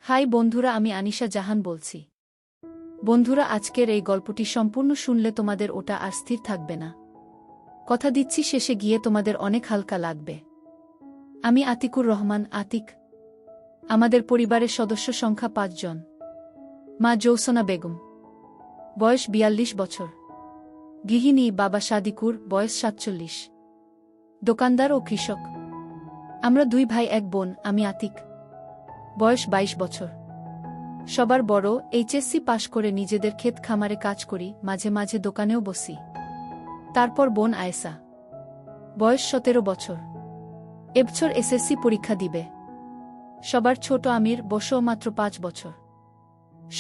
High বন্ধুরা, আমি আনিশা জাহান বলছি। বন্ধুরা, আজকের এই গল্পটি সম্পূর্ণ শুনলে তোমাদের ওটা আর স্থির থাকবে না। কথা দিচ্ছি, শেষে গিয়ে তোমাদের অনেক হালকা লাগবে। আমি আতিকুর রহমান, আতিক। আমাদের পরিবারের সদস্য সংখ্যা ৫ জন। মা জৌসনা বেগম, বয়স ৪২ বছর, গৃহিণী। বাবা সাদিকুর, বয়স ৪৭, দোকানদার ও কৃষক। আমরা ২ ভাই ১ বোন। আমি আতিক, বয়স ২২ বছর, সবার বড়। এইচএসসি পাশ করে নিজেদের ক্ষেত খামারে কাজ করি, মাঝে মাঝে দোকানেও বসি। তারপর বোন আয়েশা, বয়স ১৭ বছর, এবছর এসএসসি পরীক্ষা দিবে। সবার ছোট আমির, বয়সও মাত্র ৫ বছর।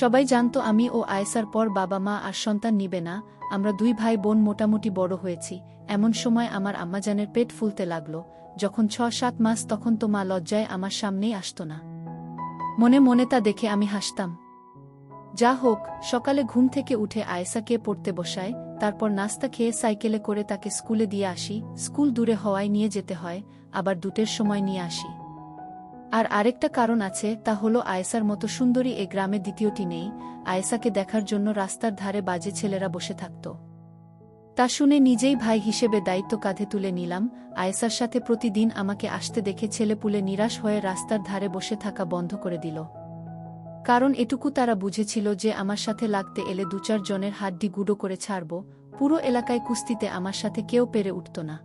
সবাই জানত আমি ও আয়েশার পর বাবা মা আর সন্তান নিবে না। আমরা ২ ভাই বোন মোটামুটি বড় হয়েছি। এমন সময় আমার আম্মাজানের পেট ফুলতে লাগল। যখন ৬-৭ মাস, তখন তো মা লজ্জায় আমার সামনেই আসত না। মনে মনে তা দেখে আমি হাসতাম। যা হোক, সকালে ঘুম থেকে উঠে আয়েশাকে পড়তে বসায়, তারপর নাস্তা খেয়ে সাইকেলে করে তাকে স্কুলে দিয়ে আসি। স্কুল দূরে হওয়ায় নিয়ে যেতে হয়, আবার ২টের সময় নিয়ে আসি। আর আরেকটা কারণ আছে, তা হলো আয়েশার মতো সুন্দরী এ গ্রামে দ্বিতীয়টি নেই। আয়েশাকে দেখার জন্য রাস্তার ধারে বাজে ছেলেরা বসে থাকত। তা শুনে নিজেই ভাই হিসেবে দায়িত্ব কাঁধে তুলে নিলাম। আয়েশার সাথে প্রতিদিন আমাকে আসতে দেখে ছেলেপুলে নিরাশ হয়ে রাস্তার ধারে বসে থাকা বন্ধ করে দিল। কারণ এটুকু তারা বুঝেছিল যে আমার সাথে লাগতে এলে ২-৪ জনের হাড্ডি গুঁড়ো করে ছাড়ব। পুরো এলাকায় কুস্তিতে আমার সাথে কেউ পেরে উঠত না।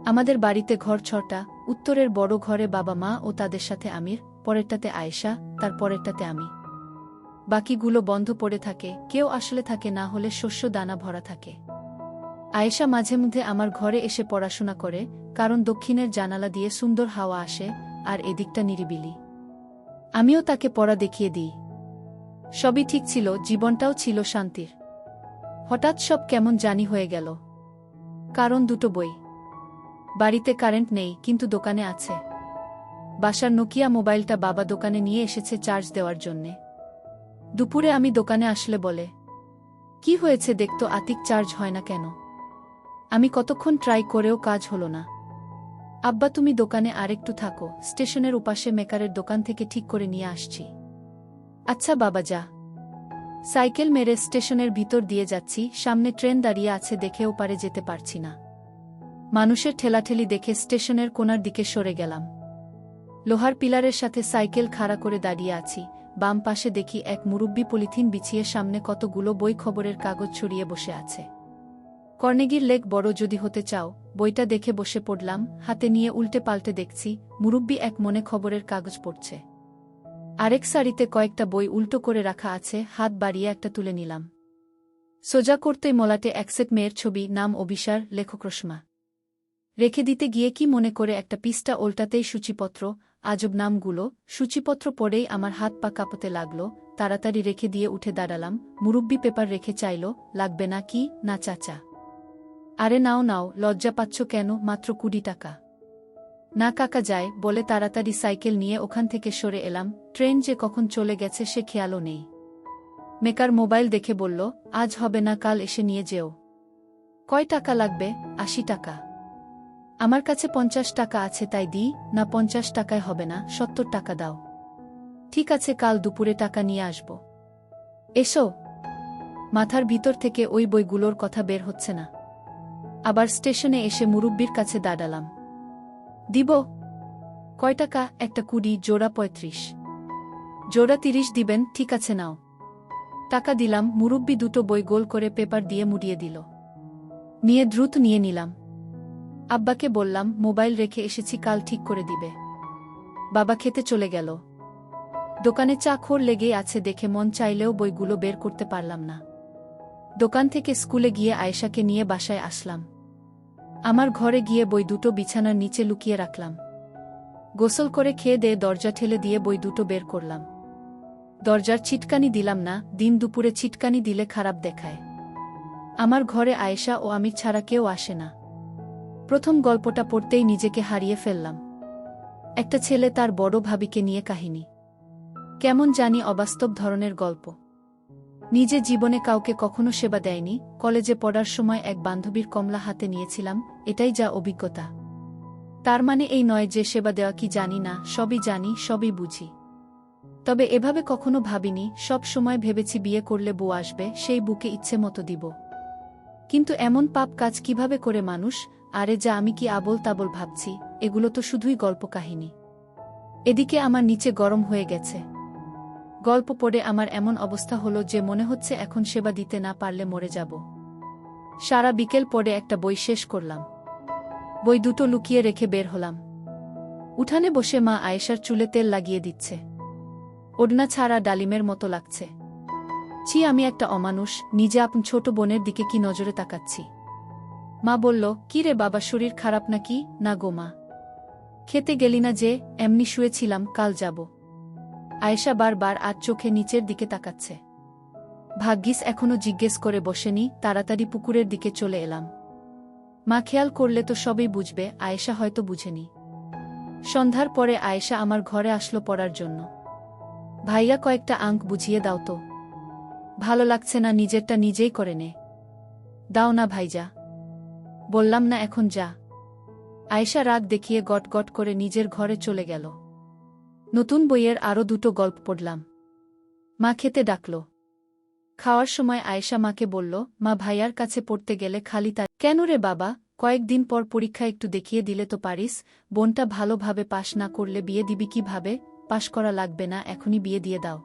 আমাদের বাড়িতে ঘর ৬টা। উত্তরের বড় ঘরে বাবা মা ও তাদের সাথে আমির, পরেরটাতে আয়েশা, তার পরেরটাতে আমি। বাকিগুলো বন্ধ পড়ে থাকে, কেউ আসলে থাকে না, হলে শস্য দানা ভরা থাকে। আয়েশা মাঝে মধ্যে আমার ঘরে এসে পড়াশোনা করে, কারণ দক্ষিণের জানালা দিয়ে সুন্দর হাওয়া আসে আর এদিকটা নিরিবিলি। আমিও তাকে পড়া দেখিয়ে দিই। সবই ঠিক ছিল, জীবনটাও ছিল শান্তির। হঠাৎ সব কেমন জানি হয়ে গেল। কারণ ২টো বই। বাড়িতে কারেন্ট নেই, কিন্তু দোকানে আছে। বাসার নোকিয়া মোবাইলটা বাবা দোকানে নিয়ে এসেছে চার্জ দেওয়ার জন্যে। দুপুরে আমি দোকানে আসলে বলে, কি হয়েছে দেখতো আতিক, চার্জ হয় না কেন? আমি কতক্ষণ ট্রাই করেও কাজ হলো না। আব্বা, তুমি দোকানে আরেকটু থাকো, স্টেশনের উপাশে মেকারের দোকান থেকে ঠিক করে নিয়ে আসছি। আচ্ছা বাবা, যা। সাইকেল মেরে স্টেশনের ভিতর দিয়ে যাচ্ছি। সামনে ট্রেন দাঁড়িয়ে আছে দেখেও পারে যেতে পারছি না। মানুষের ঠেলাঠেলি দেখে স্টেশনের কোণার দিকে সরে গেলাম। লোহার পিলারের সাথে সাইকেল খাড়া করে দাঁড়িয়ে আছি। বাম পাশে দেখি এক মুরব্বি পলিথিন বিছিয়ে সামনে কতগুলো বই খবরের কাগজ ছড়িয়ে বসে আছে। কর্নেগির লেক বড় যদি হতে চাও, বইটা দেখে বসে পড়লাম। হাতে নিয়ে উল্টে পাল্টে দেখছি মুরব্বি এক মনে খবরের কাগজ পড়ছে। আরেক সারিতে কয়েকটা বই উল্টো করে রাখা আছে। হাত বাড়িয়ে একটা তুলে নিলাম। সোজা করতেই মলাটে এক সেট মেয়ের ছবি, নাম অবিসার, লেখক রসমা। রেখে দিতে গিয়ে কি মনে করে একটা পৃষ্ঠা ওল্টাতেই সূচিপত্র। আজব নামগুলো। সূচিপত্র পড়েই আমার হাত পা কাঁপতে লাগল। তাড়াতাড়ি রেখে দিয়ে উঠে দাঁড়ালাম। মুরব্বি পেপার রেখে চাইল, লাগবে না কি? না চাচা। আরে নাও নাও, লজ্জা পাচ্ছ কেন? মাত্র ২০ টাকা। না কাকা, যায় বলে তাড়াতাড়ি সাইকেল নিয়ে ওখান থেকে সরে এলাম। ট্রেন যে কখন চলে গেছে সে খেয়ালও নেই। মেকার মোবাইল দেখে বলল, আজ হবে না, কাল এসে নিয়ে যেও। কয় টাকা লাগবে? ৮০ টাকা। আমার কাছে ৫০ টাকা আছে, তাই দিই না। ৫০ টাকায় হবে না, ৭০ টাকা দাও। ঠিক আছে, কাল দুপুরে টাকা নিয়ে আসব। এসো। মাথার ভিতর থেকে ওই বইগুলোর কথা বের হচ্ছে না। আবার স্টেশনে এসে মুরব্বির কাছে দাঁড়ালাম। দিব। কয় টাকা? একটা ২০, জোড়া ৩৫। জোড়া ৩০ দিবেন? ঠিক আছে, নাও। টাকা দিলাম। মুরব্বি ২টো বই গোল করে পেপার দিয়ে মুড়িয়ে দিল। নিয়ে দ্রুত নিয়ে নিলাম। আব্বাকে বললাম, মোবাইল রেখে এসেছি, কাল ঠিক করে দিবে। বাবা খেতে চলে গেল। দোকানে চা খোর লেগেই আছে দেখে মন চাইলেও বইগুলো বের করতে পারলাম না। দোকান থেকে স্কুলে গিয়ে আয়েশাকে নিয়ে বাসায় আসলাম। আমার ঘরে গিয়ে বই ২টো বিছানার নিচে লুকিয়ে রাখলাম। গোসল করে খেয়ে দিয়ে দরজা ঠেলে দিয়ে বই ২টো বের করলাম। দরজার ছিটকানি দিলাম না, দিন দুপুরে ছিটকানি দিলে খারাপ দেখায়। আমার ঘরে আয়েশা ও আমি ছাড়া কেউ আসে না। প্রথম গল্পটা পড়তেই নিজেকে হারিয়ে ফেললাম। একটা ছেলে তার বড় ভাবিকে নিয়ে কাহিনী। কেমন জানি অবাস্তব ধরনের গল্প। নিজে জীবনে কাউকে কখনো সেবা দেয়নি। কলেজে পড়ার সময় এক বান্ধবীর কমলা হাতে নিয়েছিলাম, এটাই যা অভিজ্ঞতা। তার মানে এই নয় যে সেবা দেওয়া কি জানি না, সবই জানি, সবই বুঝি। তবে এভাবে কখনো ভাবিনি, সব সময় ভেবেছি বিয়ে করলে বউ আসবে, সেই বুকে ইচ্ছে মতো দিব। কিন্তু এমন পাপ কাজ কিভাবে করে মানুষ? আরে যা, আমি কি আবোল তাবোল ভাবছি? এগুলো তো শুধুই গল্প কাহিনী। এদিকে আমার নিচে গরম হয়ে গেছে। গল্প পড়ে আমার এমন অবস্থা হলো যে মনে হচ্ছে এখন সেবা দিতে না পারলে মরে যাব। সারা বিকেল পড়ে একটা বই শেষ করলাম। বই দুটো লুকিয়ে রেখে বের হলাম। উঠানে বসে মা আয়েশার চুলে তেল লাগিয়ে দিচ্ছে। ওড়না ছাড়া ডালিমের মতো লাগছে। ছি, আমি একটা অমানুষ, নিজে আপন ছোট বোনের দিকে কি নজরে তাকাচ্ছি। মা বলল, কি রে বাবা, শরীর খারাপ নাকি? না গো মা। খেতে গেলি না যে? এমনি শুয়েছিলাম, কাল যাব। আয়েশা বারবার আজ চোখে নিচের দিকে তাকাচ্ছে। ভাগ্যিস এখনো জিজ্ঞেস করে বসেনি, তাড়াতাড়ি পুকুরের দিকে চলে এলাম। মা খেয়াল করলে তো সবই বুঝবে, আয়েশা হয়তো বুঝেনি। সন্ধ্যার পরে আয়েশা আমার ঘরে আসলো পড়ার জন্য। ভাইয়া, কয়েকটা আঙ্ক বুঝিয়ে দাও তো। ভালো লাগছে না, নিজেরটা নিজেই করে নে। দাও না ভাইজা। বললাম না এখন যা। আয়েশা রাগ দেখিয়ে গট গট করে নিজের ঘরে চলে গেল। নতুন বইয়ের আরও দুটো গল্প পড়লাম। মা খেতে ডাকল। খাওয়ার সময় আয়েশা মাকে বলল, মা, ভাইয়ার কাছে পড়তে গেলে খালি তার। কেন রে বাবা, কয়েকদিন পর পরীক্ষা, একটু দেখিয়ে দিলে তো পারিস। বোনটা ভালোভাবে পাশ না করলে বিয়ে দিবি কিভাবে? পাশ করা লাগবে না, এখনই বিয়ে দিয়ে দাও।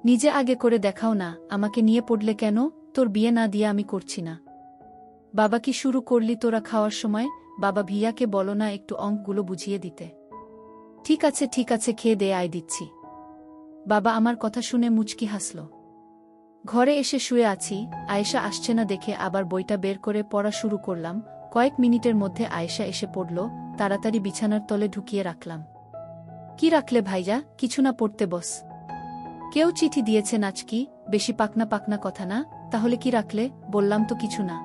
নিজে আগে করে দেখাও না, আমাকে নিয়ে পড়লে কেন? তোর বিয়ে না দিয়ে আমি করছি না। বাবা, কি শুরু করলি তোরা খাওয়ার সময়? বাবা, ভিয়াকে বলো না একটু অঙ্কগুলো বুঝিয়ে দিতে। ঠিক আছে ঠিক আছে, খেয়ে দে, আয় দিচ্ছি। বাবা আমার কথা শুনে মুচকি হাসল। ঘরে এসে শুয়ে আছি, আয়েশা আসছে না দেখে আবার বইটা বের করে পড়া শুরু করলাম। কয়েক মিনিটের মধ্যে আয়েশা এসে পড়ল, তাড়াতাড়ি বিছানার তলে ঢুকিয়ে রাখলাম। কি রাখলে ভাইজা? কিছু না, পড়তে বস। কেউ চিঠি দিয়েছে নাচকি? বেশি পাকনা পাকনা কথা না, তাহলে কি রাখলে? বললাম তো কিছু না।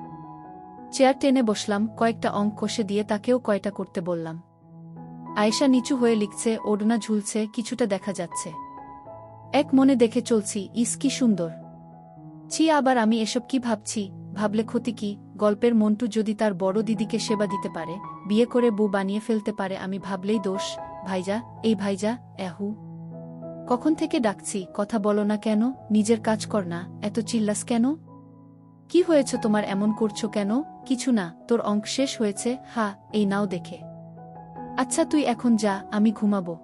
চেয়ার টেনে বসলাম, কয়েকটা অঙ্ক কষে দিয়ে তাকেও কয়টা করতে বললাম। আয়েশা নিচু হয়ে লিখছে, ওড়না ঝুলছে, কিছুটা দেখা যাচ্ছে। এক মনে দেখে চলছি, ইস কি সুন্দর। ছি, আবার আমি এসব কি ভাবছি? ভাবলে ক্ষতি কি? গল্পের মন্টু যদি তার বড় দিদিকে সেবা দিতে পারে, বিয়ে করে বউ বানিয়ে ফেলতে পারে, আমি ভাবলেই দোষ। ভাইজা, এই ভাইজা, এহু কখন থেকে ডাকছি, কথা বলো না কেন? নিজের কাজ কর না, এত চিল্লাস কেন? কি হয়েছে তোমার, এমন করছো কেন? কিছু না, তোর অঙ্ক শেষ হয়েছে? হা, এই নাও দেখে। আচ্ছা তুই এখন যা, আমি ঘুমাবো।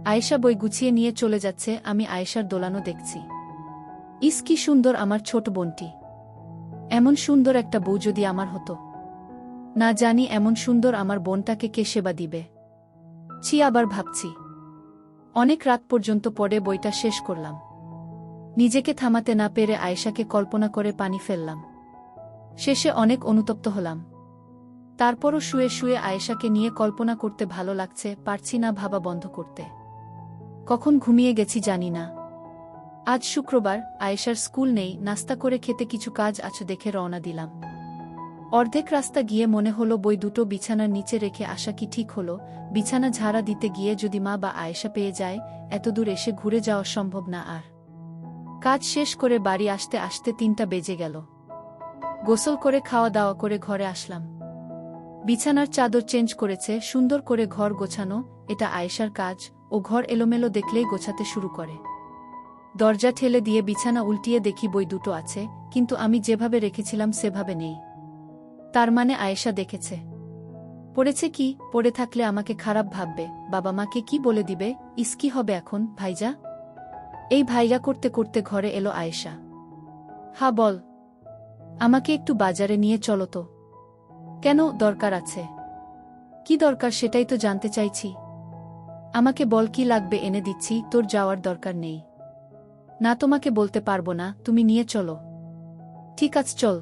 আয়েশা বই গুছিয়ে নিয়ে চলে যাচ্ছে, আমি আয়েশার দোলানো দেখছি। ইস কি সুন্দর আমার ছোট বোনটি। এমন সুন্দর একটা বউ যদি আমার হতো। না জানি এমন সুন্দর আমার বোনটাকে কে সেবা দিবে। ছি, আবার ভাবছি। অনেক রাত পর্যন্ত পড়ে বইটা শেষ করলাম। নিজেকে থামাতে না পেরে আয়েশাকে কল্পনা করে পানি ফেললাম। শেষে অনেক অনুতপ্ত হলাম। তারপরও শুয়ে শুয়ে আয়েশাকে নিয়ে কল্পনা করতে ভালো লাগছে, পারছি না ভাবা বন্ধ করতে। কখন ঘুমিয়ে গেছি জানি না। আজ শুক্রবার, আয়েশার স্কুল নেই, নাস্তা করে খেতে কিছু কাজ আছে দেখে রওনা দিলাম। অর্ধেক রাস্তা গিয়ে মনে হলো বই দুটো বিছানার নিচে রেখে আসা কি ঠিক হলো? বিছানা ঝাড়া দিতে গিয়ে যদি মা বা আয়েশা পেয়ে যায়, এতদূর এসে ঘুরে যাওয়া সম্ভব না আর। কাজ শেষ করে বাড়ি আসতে আসতে 3টা বেজে গেল। গোসল করে খাওয়া দাওয়া করে ঘরে আসলাম। বিছানার চাদর চেঞ্জ করেছে, সুন্দর করে ঘর গোছানো, এটা আয়েশার কাজ। ও ঘর এলোমেলো দেখলেই গোছাতে শুরু করে। দরজা ঠেলে দিয়ে বিছানা উল্টিয়ে দেখি বই দুটো আছে, কিন্তু আমি যেভাবে রেখেছিলাম সেভাবে নেই। তার মানে আয়েশা দেখেছে। পড়েছে কি? পড়ে থাকলে আমাকে খারাপ ভাববে, বাবা মাকে কি বলে দিবে? ইস কি হবে এখন, ভাইজা? এই ভাইজা করতে করতে ঘরে এলো আয়েশা। হা বল। আমাকে একটু বাজারে নিয়ে চলো তো। কেন, দরকার আছে? কি দরকার সেটাই তো জানতে চাইছি। আমাকে বল কি লাগবে, এনে দিচ্ছি, তোর যাওয়ার দরকার নেই। না, তোমাকে বলতে পারবো না, তুমি নিয়ে চলো। ঠিক আছে চল।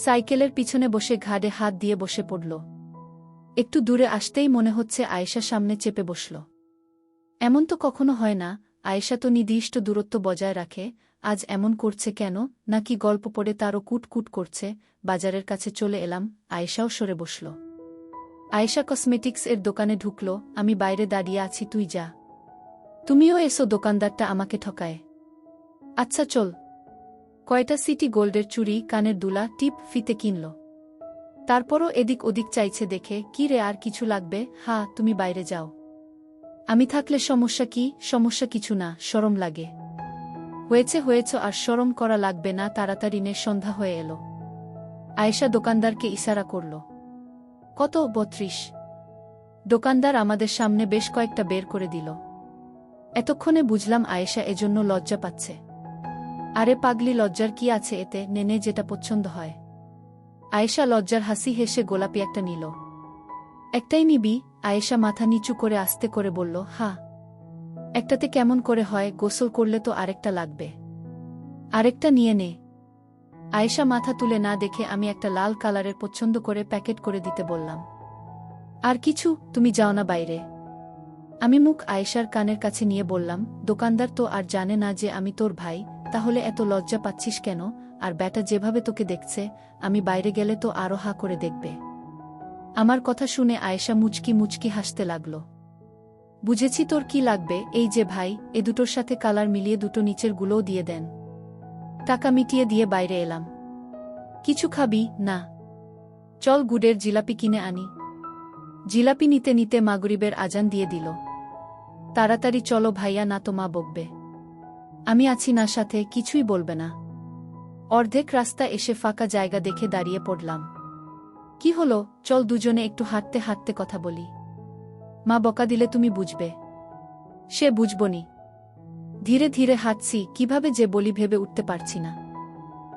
সাইকেলের পিছনে বসে ঘাড়ে হাত দিয়ে বসে পড়ল। একটু দূরে আসতেই মনে হচ্ছে আয়েশা সামনে চেপে বসল। এমন তো কখনো হয় না, আয়েশা তো নির্দিষ্ট দূরত্ব বজায় রাখে, আজ এমন করছে কেন? নাকি গল্প পড়ে তারও কুটকুট করছে? বাজারের কাছে চলে এলাম, আয়েশাও সরে বসল। আয়েশা কসমেটিক্স এর দোকানে ঢুকল, আমি বাইরে দাঁড়িয়ে আছি, তুই যা। তুমিও এসো, দোকানদারটা আমাকে ঠকায়। আচ্ছা চল। কয়টা সিটি গোল্ডের চুড়ি, কানের দুলা, টিপ, ফিতে কিনল। তারপরও এদিক ওদিক চাইছে দেখে, কি রে আর কিছু লাগবে? হ্যাঁ, তুমি বাইরে যাও। আমি থাকলে সমস্যা কি? সমস্যা কিছু না, শরম লাগে। হয়েছে আর শরম করা লাগবে না। তাড়াতাড়ি নে, সন্ধ্যা হয়ে এলো। আয়েশা দোকানদারকে ইশারা করল। কত? ৩২। দোকানদার আমাদের সামনে বেশ কয়েকটা বের করে দিল। এতক্ষণে বুঝলাম আয়েশা এজন্য লজ্জা পাচ্ছে। আরে পাগলি, লজ্জার কি আছে এতে? নেনে যেটা পছন্দ হয়। আয়েশা লজ্জার হাসি হেসে গোলাপি একটা নিল। একটাই নিবি? আয়েশা মাথা নিচু করে আস্তে করে বলল, হ্যাঁ। একটাতে কেমন করে হয়? গোসল করলে তো আরেকটা লাগবে। আরেকটা নিয়ে নে। আয়েশা মাথা তুলে না দেখে আমি একটা লাল কালারের পছন্দ করে প্যাকেট করে দিতে বললাম। আর কিছু? তুমি যাও না বাইরে। আমি মুখ আয়েশার কানের কাছে নিয়ে বললাম, দোকানদার তো আর জানে না যে আমি তোর ভাই, তাহলে এত লজ্জা পাচ্ছিস কেন? আর ব্যাটা যেভাবে তোকে দেখছে, আমি বাইরে গেলে তো আরো হা করে দেখবে। আমার কথা শুনে আয়েশা মুচকি মুচকি হাসতে লাগল। বুঝেছি তোর কি লাগবে। এই যে ভাই, এ দুটোর সাথে কালার মিলিয়ে দুটো নিচের গুলোও দিয়ে দেন। টাকা মিটিয়ে দিয়ে বাইরে এলাম। কিছু খাবি? না। চল গুড়ের জিলাপি কিনে আনি। জিলাপি নিতে নিতে মাগরিবের আজান দিয়ে দিল। তাড়াতাড়ি চলো ভাইয়া, না তো মা বকবে। আমি আছি না সাথে, কিছুই বলবে না। অর্ধেক রাস্তা এসে ফাঁকা জায়গা দেখে দাঁড়িয়ে পড়লাম। কি হলো? চল দুজনে একটু হাঁটতে হাঁটতে কথা বলি। মা বকা দিলে তুমি বুঝবে। সে বুঝবনি। ধীরে ধীরে হাঁটছি, কিভাবে যে বলি ভেবে উঠতে পারছি না।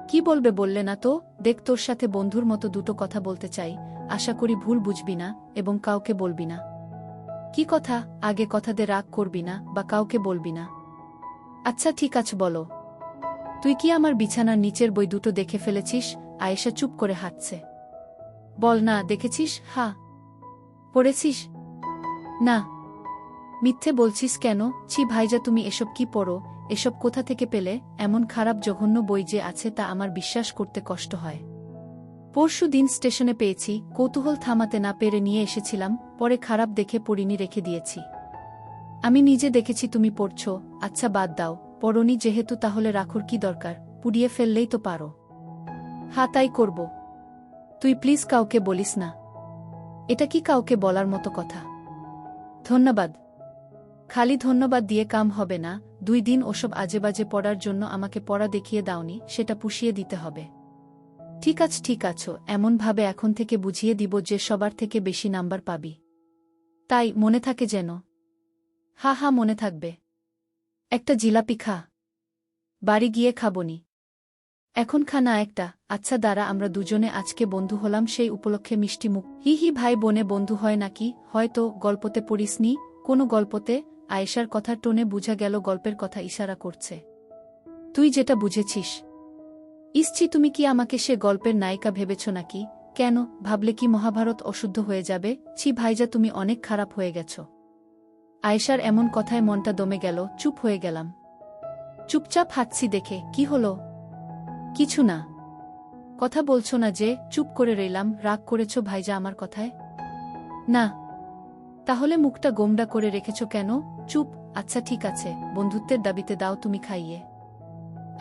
কি বলবে বললে না তো? দেখ, তোর সাথে বন্ধুর মতো দুটো কথা বলতে চাই, আশা করি ভুল বুঝবি না এবং কাউকে বলবি না। কি কথা? আগে কথা দে, রাগ করবি না বা কাউকে বলবি না। আচ্ছা ঠিক আছে, বলো। তুই কি আমার বিছানার নিচের বই দুটো দেখে ফেলেছিস? আয়েশা চুপ করে হাঁটছে। বল না, দেখেছিস? হ্যাঁ। পড়েছিস? না। মিথ্যে বলছিস কেন? ছি ভাইজা, তুমি এসব কি পড়ো? এসব কোথা থেকে পেলে? এমন খারাপ জঘন্য বই যে আছে তা আমার বিশ্বাস করতে কষ্ট হয়। পরশু দিন স্টেশনে পেয়েছি, কৌতূহল থামাতে না পেরে নিয়ে এসেছিলাম, পরে খারাপ দেখে পড়িনি, রেখে দিয়েছি। আমি নিজে দেখেছি তুমি পড়ছ। আচ্ছা বাদ দাও, পড়নি যেহেতু তাহলে রাখোর কি দরকার? পুড়িয়ে ফেললেই তো পারো। হ্যাঁ তাই করব। তুই প্লিজ কাউকে বলিস না। এটা কি কাউকে বলার মতো কথা? ধন্যবাদ। খালি ধন্যবাদ দিয়ে কাম হবে না। 2 দিন ওসব আজেবাজে পড়ার জন্য আমাকে পড়া দেখিয়ে দাওনি, সেটা পুষিয়ে দিতে হবে। ঠিক আছো, এমনভাবে এখন থেকে বুঝিয়ে দিব যে সবার থেকে বেশি নাম্বার পাবি। তাই মনে থাকে যেন। হা মনে থাকবে। একটা জিলাপি খা। বাড়ি গিয়ে খাবনি। এখন খা না একটা। আচ্ছা দাঁড়া, আমরা দুজনে আজকে বন্ধু হলাম সেই উপলক্ষে মিষ্টি মুখ। হি ভাই বোনে বন্ধু হয় নাকি? হয়তো গল্পতে পড়িসনি। কোনো গল্পতে? আয়েশার কথার টোনে বুঝা গেল গল্পের কথা ইশারা করছে। তুই যেটা বুঝেছিস। ইসছি, তুমি কি আমাকে সে গল্পের নায়িকা ভেবেছ নাকি? কেন, ভাবলে কি মহাভারত অশুদ্ধ হয়ে যাবে? ছি ভাইজা, তুমি অনেক খারাপ হয়ে গেছ। আয়েশার এমন কথায় মনটা দমে গেল, চুপ হয়ে গেলাম। চুপচাপ হাঁটছি দেখে। কি হলো? কিছু না। কথা বলছো না যে? চুপ করে রইলাম। রাগ করেছ ভাইজা আমার কথায়? না। তাহলে মুখটা গোমড়া করে রেখেছ কেন? চুপ। আচ্ছা ঠিক আছে, বন্ধুত্বের দাবিতে দাও তুমি খাইয়ে।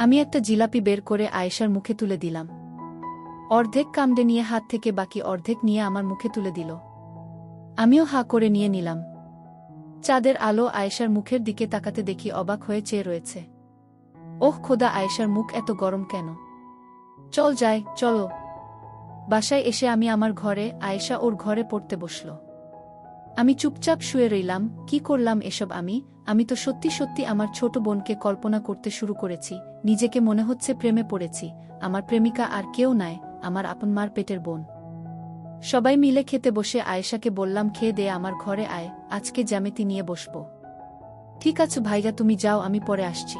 আমি একটা জিলাপি বের করে আয়েশার মুখে তুলে দিলাম। অর্ধেক কামড়ে নিয়ে হাত থেকে বাকি অর্ধেক নিয়ে আমার মুখে তুলে দিল। আমিও হা করে নিয়ে নিলাম। চাঁদের আলো আয়েশার মুখের দিকে তাকাতে দেখি অবাক হয়ে চেয়ে রয়েছে। ওহ খোদা, আয়েশার মুখ এত গরম কেন? চল যাই, চলো। বাসায় এসে আমি আমার ঘরে, আয়েশা ওর ঘরে পড়তে বসল। আমি চুপচাপ শুয়ে রইলাম। কি করলাম এসব আমি তো সত্যি সত্যি আমার ছোট বোনকে কল্পনা করতে শুরু করেছি। নিজেকে মনে হচ্ছে প্রেমে পড়েছি। আমার প্রেমিকা আর কেউ নয়, আমার আপন মার পেটের বোন। সবাই মিলে খেতে বসে আয়েশাকে বললাম, খেয়ে দে, আমার ঘরে আয়, আজকে জ্যামিতি নিয়ে বসব। ঠিক আছে ভাইয়া, তুমি যাও, আমি পরে আসছি।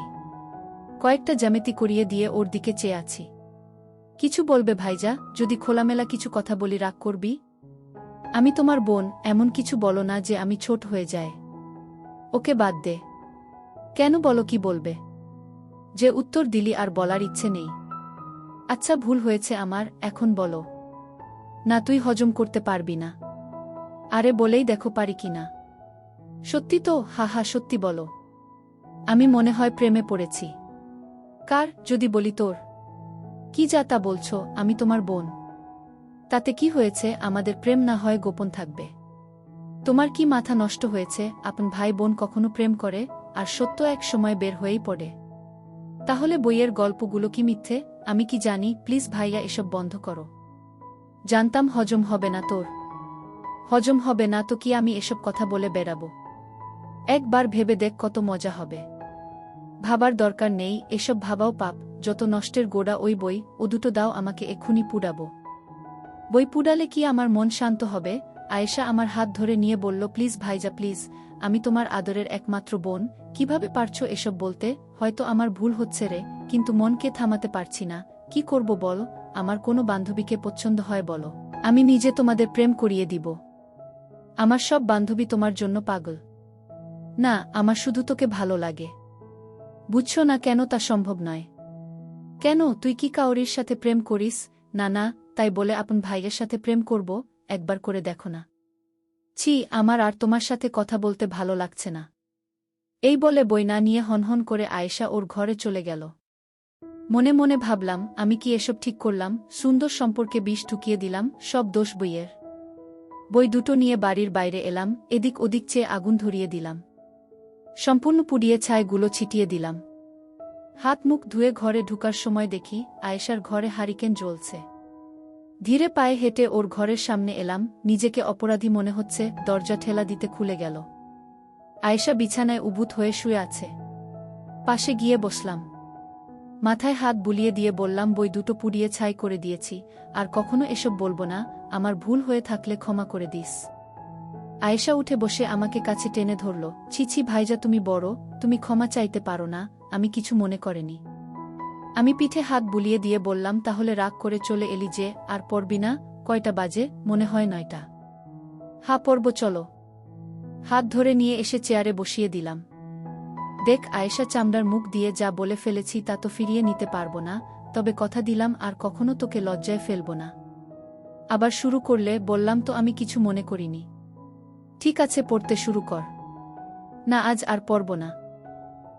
কয়েকটা জ্যামিতি করিয়ে দিয়ে ওর দিকে চেয়ে আছি। কিছু বলবে ভাইজা? যদি খোলামেলা কিছু কথা বলি রাগ করবি? আমি তোমার বোন, এমন কিছু বলো না যে আমি ছোট হয়ে যায়। ওকে বাদ দে। কেন, বলো কি বলবে? যে উত্তর দিলি আর বলার ইচ্ছে নেই। আচ্ছা ভুল হয়েছে আমার, এখন বলো। না, তুই হজম করতে পারবি না। আরে বলেই দেখো পারি কিনা। সত্যি তো? হা সত্যি বলো। আমি মনে হয় প্রেমে পড়েছি। কার? যদি বলি তোর। কি যা তা বলছো? আমি তোমার বোন। তাতে কি হয়েছে? আমাদের প্রেম না হয় গোপন থাকবে। তোমার কি মাথা নষ্ট হয়েছে? আপন ভাই বোন কখনো প্রেম করে, আর সত্য এক সময় বের হয়েই পড়ে। তাহলে বইয়ের গল্পগুলো কি মিথ্যে? আমি কি জানি? প্লিজ ভাইয়া, এসব বন্ধ করো। জানতাম হজম হবে না তোর। হজম হবে না তো কি আমি এসব কথা বলে বেড়াবো? একবার ভেবে দেখ কত মজা হবে। ভাবার দরকার নেই, এসব ভাবাও পাপ। যত নষ্টের গোড়া ওই বই, ও দুটো দাও আমাকে, এক্ষুনি পুড়াবো। বই পুড়ালে কি আমার মন শান্ত হবে? আয়েশা আমার হাত ধরে নিয়ে বলল, প্লিজ ভাইজা প্লিজ, আমি তোমার আদরের একমাত্র বোন, কিভাবে পারছো এসব বলতে? হয়তো আমার ভুল হচ্ছে রে, কিন্তু মনকে থামাতে পারছি না। কি করব বল? আমার কোনো বান্ধবীকে পছন্দ হয় বলো, আমি নিজে তোমাদের প্রেম করিয়ে দিব। আমার সব বান্ধবী তোমার জন্য পাগল। না, আমার শুধু তোকে ভালো লাগে। বুঝছো না কেন তা সম্ভব নয়? কেন, তুই কি কাউরির সাথে প্রেম করিস? না না, তাই বলে আপন ভাইয়ের সাথে প্রেম করব? একবার করে দেখো না। ছি, আমার আর তোমার সাথে কথা বলতে ভালো লাগছে না। এই বলে বই না নিয়ে হনহন করে আয়েশা ওর ঘরে চলে গেল। মনে মনে ভাবলাম, আমি কি এসব ঠিক করলাম? সুন্দর সম্পর্কে বিষ ঢুকিয়ে দিলাম, সব দোষ বইয়ের। বই দুটো নিয়ে বাড়ির বাইরে এলাম, এদিক ওদিক চেয়ে আগুন ধরিয়ে দিলাম। সম্পূর্ণ পুড়িয়ে ছাইগুলো ছিটিয়ে দিলাম। হাত মুখ ধুয়ে ঘরে ঢুকার সময় দেখি আয়েশার ঘরে হারিকেন জ্বলছে। ধীরে পায়ে হেঁটে ওর ঘরের সামনে এলাম, নিজেকে অপরাধী মনে হচ্ছে। দরজা ঠেলা দিতে খুলে গেল। আয়েশা বিছানায় উবুত হয়ে শুয়ে আছে। পাশে গিয়ে বসলাম। মাথায় হাত বুলিয়ে দিয়ে বললাম, বই দুটো পুড়িয়ে ছাই করে দিয়েছি, আর কখনো এসব বলবো না। আমার ভুল হয়ে থাকলে ক্ষমা করে দিস। আয়েশা উঠে বসে আমাকে কাছে টেনে ধরল। ছি ছি ভাইজা, তুমি বড়, তুমি ক্ষমা চাইতে পারো না? আমি কিছু মনে করিনি। আমি পিঠে হাত বুলিয়ে দিয়ে বললাম, তাহলে রাগ করে চলে এলি যে? আর পড়বি না? কয়টা বাজে? মনে হয় 9টা। হ্যাঁ পড়ব, চলো। হাত ধরে নিয়ে এসে চেয়ারে বসিয়ে দিলাম। দেখ আয়েশা, চামড়ার মুখ দিয়ে যা বলে ফেলেছি তা তো ফিরিয়ে নিতে পারবো না, তবে কথা দিলাম আর কখনো তোকে লজ্জায় ফেলব না। আবার শুরু করলে? বললাম তো আমি কিছু মনে করিনি। ঠিক আছে, পড়তে শুরু কর। না, আজ আর পড়ব না।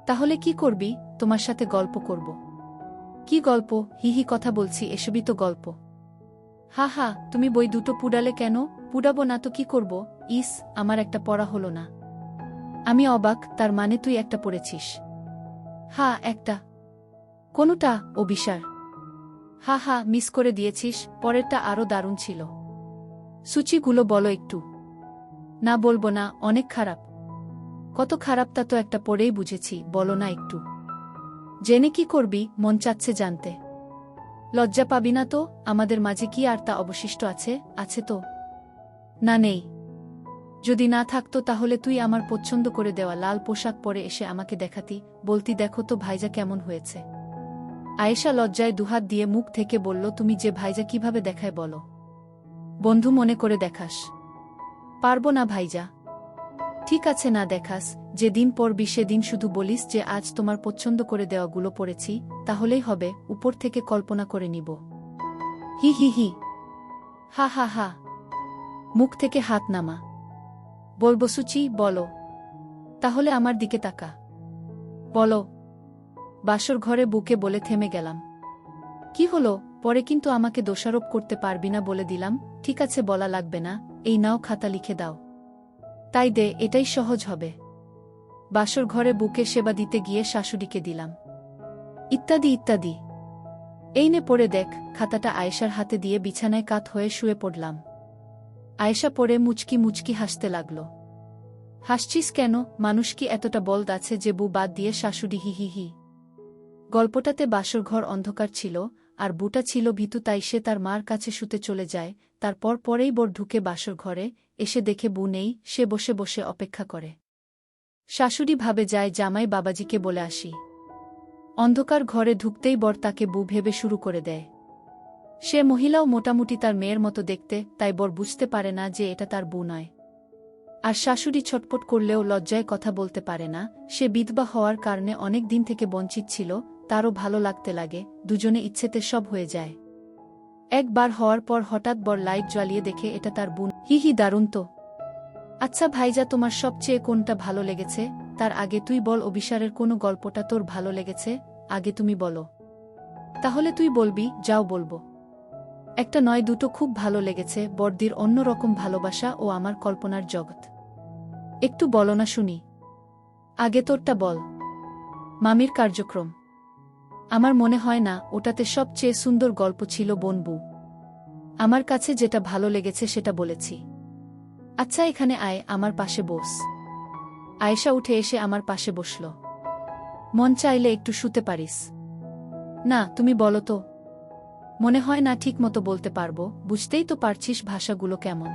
তাহলে কি করবি? তোমার সাথে গল্প করব। কি গল্প? হিহি, কথা বলছি, এসবই তো গল্প। হা হা, তুমি বই দুটো পুড়ালে কেন? পুড়াবো না তো কি করব? ইস, আমার একটা পড়া হলো না। আমি অবাক, তার মানে তুই একটা পড়েছিস? হা, একটা। কোনটা? অভিসার। হা হা, মিস করে দিয়েছিস, পরেরটা আরও দারুণ ছিল। সূচিগুলো বলো একটু। না, বলবো না, অনেক খারাপ। কত খারাপ তা তো একটা পড়েই বুঝেছি, বলো না একটু। জেনে কি করবি? মন চাচ্ছে জানতে। লজ্জা পাবি না তো? আমাদের মাঝে কি আর তা অবশিষ্ট আছে? আছে তো? না, নেই। যদি না থাকতো তাহলে তুই আমার পছন্দ করে দেওয়া লাল পোশাক পরে এসে আমাকে দেখাতি, বলতি, দেখো তো ভাইজা কেমন হয়েছে। আয়েশা লজ্জায় দুহাত দিয়ে মুখ থেকে বলল, তুমি যে ভাইজা কিভাবে দেখায় বলো? বন্ধু মনে করে দেখাস? পারবো না ভাইজা। ঠিক আছে, না দেখাস। যেদিন পড়বি সেদিন শুধু বলিস যে আজ তোমার পছন্দ করে দেওয়াগুলো পড়েছি, তাহলেই হবে। উপর থেকে কল্পনা করে নিব। হি হি হি। হা হা হা। মুখ থেকে হাত নামা। বলবো সুচি, বলো। তাহলে আমার দিকে তাকা। বলো। বাসর ঘরে বুকে বলে থেমে গেলাম। কি হলো? পরে কিন্তু আমাকে দোষারোপ করতে পারবি না বলে দিলাম। ঠিক আছে, বলা লাগবে না। এই নাও, খাতা লিখে দাও। তাই দে, এটাই সহজ হবে। বাসর ঘরে বুকে সেবা দিতে গিয়ে শাশুড়িকে দিলাম। ইত্যাদি ইত্যাদি। এই নে পড়ে দেখ। খাতাটা আয়েশার হাতে দিয়ে বিছানায় কাত হয়ে শুয়ে পড়লাম। আয়েশা পড়ে মুচকি মুচকি হাসতে লাগল। হাসছিস কেন? মানুষ কি এতটা বলদ আছে যে বউ বাদ দিয়ে শাশুড়ি? হি হি হি। গল্পটাতে বাসর ঘর অন্ধকার ছিল, আর বুটা ছিল ভীতু, তাই সে তার মার কাছে শুতে চলে যায়। তারপর পরেই বর ঢুকে বাসর ঘরে, এসে দেখে বউ নেই, সে বসে বসে অপেক্ষা করে। শাশুড়ি ভাবে যায় জামাই বাবাজিকে বলে আসি। অন্ধকার ঘরে ঢুকতেই বর তাকে বউ ভেবে শুরু করে দেয়। সে মহিলাও মোটামুটি তার মেয়ের মতো দেখতে, তাই বর বুঝতে পারে না যে এটা তার বউ নয়। আর শাশুড়ি ছটপট করলেও লজ্জায় কথা বলতে পারে না। সে বিধবা হওয়ার কারণে অনেক দিন থেকে বঞ্চিত ছিল, তারও ভালো লাগতে লাগে, দুজনে ইচ্ছেতে সব হয়ে যায়। একবার হওয়ার পর হঠাৎ বর লাইট জ্বালিয়ে দেখে এটা তার বোন। হি হি, দারুণ তো। আচ্ছা ভাইজা, তোমার সবচেয়ে কোনটা ভালো লেগেছে? তার আগে তুই বল, অভিসারের কোনো গল্পটা তোর ভালো লেগেছে? আগে তুমি বলো, তাহলে তুই বলবি। যাও বলবো। একটা নয় দুটো খুব ভালো লেগেছে, বড়দির অন্যরকম ভালোবাসা ও আমার কল্পনার জগৎ। একটু বলো না শুনি। আগে তোরটা বল। মামির কার্যক্রম। আমার মনে হয় না ওটাতে সবচেয়ে সুন্দর গল্প ছিল বনবু। আমার কাছে যেটা ভালো লেগেছে সেটা বলেছি। আচ্ছা এখানে আয়, আমার পাশে বস। আয়েশা উঠে এসে আমার পাশে বসল। মন চাইলে একটু শুতে পারিস। না তুমি বলো তো। মনে হয় না ঠিক মতো বলতে পারবো, বুঝতেই তো পারছিস ভাষাগুলো কেমন।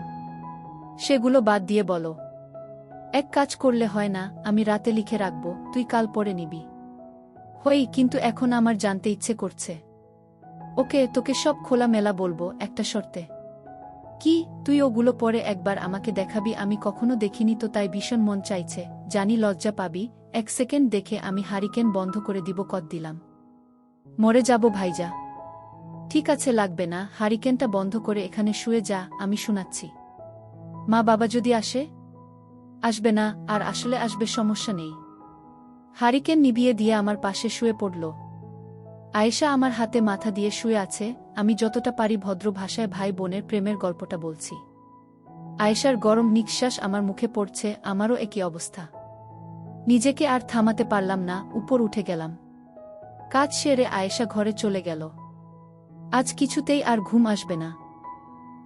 সেগুলো বাদ দিয়ে বলো। এক কাজ করলে হয় না, আমি রাতে লিখে রাখব, তুই কাল পড়ে নিবি। হই, কিন্তু এখন আমার জানতে ইচ্ছে করছে। ওকে, তোকে সব খোলামেলা বলবো, একটা শর্তে। কি? তুই ওগুলো পরে একবার আমাকে দেখাবি। আমি কখনো দেখিনি তো, তাই ভীষণ মন চাইছে। জানি লজ্জা পাবি। 1 সেকেন্ড দেখে আমি হারিকেন বন্ধ করে দিব। কদ দিলাম। মরে যাব ভাইজা। ঠিক আছে, লাগবে না। হারিকেনটা বন্ধ করে এখানে শুয়ে যা, আমি শোনাচ্ছি। মা বাবা যদি আসে? আসবে না, আর আসলে আসবে, সমস্যা নেই। হারিকেন নিভিয়ে দিয়ে আমার পাশে শুয়ে পড়ল। আয়েশা আমার হাতে মাথা দিয়ে শুয়ে আছে। আমি যতটা পারি ভদ্র ভাষায় ভাই বোনের প্রেমের গল্পটা বলছি। আয়েশার গরম নিঃশ্বাস আমার মুখে পড়ছে, আমারও একই অবস্থা। নিজেকে আর থামাতে পারলাম না, উপর উঠে গেলাম। কাজ সেরে আয়েশা ঘরে চলে গেল। আজ কিছুতেই আর ঘুম আসবে না।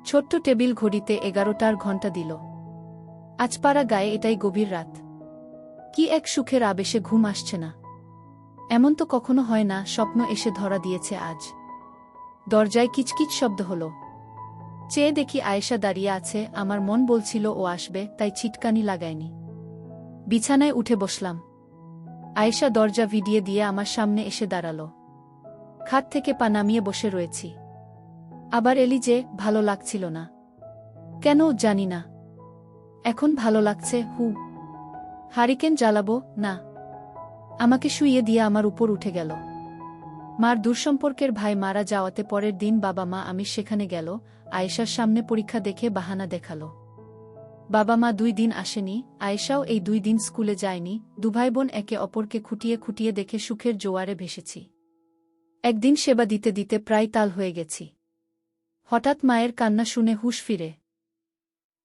ছোট্ট টেবিল ঘড়িতে 11টার ঘণ্টা দিল। আজ পাড়া গায়ে এটাই গভীর রাত। কি এক সুখের আবেশে ঘুম আসছে না। এমন তো কখনো হয় না। স্বপ্ন এসে ধরা দিয়েছে আজ। দরজায় কিচকিচ শব্দ হল। চেয়ে দেখি আয়েশা দাঁড়িয়ে আছে। আমার মন বলছিল ও আসবে, তাই ছিটকানি লাগায়নি। বিছানায় উঠে বসলাম। আয়েশা দরজা ভিডিয়ে দিয়ে আমার সামনে এসে দাঁড়াল। খাট থেকে পা নামিয়ে বসে রয়েছি। আবার এলি যে? ভালো লাগছিল না? কেন জানি না, এখন ভালো লাগছে। হারিকেন জ্বালাবো না? আমাকে শুইয়ে দিয়ে আমার উপর উঠে গেল। মার দূরসম্পর্কের ভাই মারা যাওয়াতে পরের দিন বাবা মা আমি সেখানে গেল। আয়েশার সামনে পরীক্ষা দেখে বাহানা দেখালো। বাবা মা 2 দিন আসেনি। আয়েশাও এই 2 দিন স্কুলে যায়নি। দুভাই বোন একে অপরকে খুঁটিয়ে খুঁটিয়ে দেখে সুখের জোয়ারে ভেসেছি। একদিন সেবা দিতে দিতে প্রায় তাল হয়ে গেছি। হঠাৎ মায়ের কান্না শুনে হুঁশ ফিরে।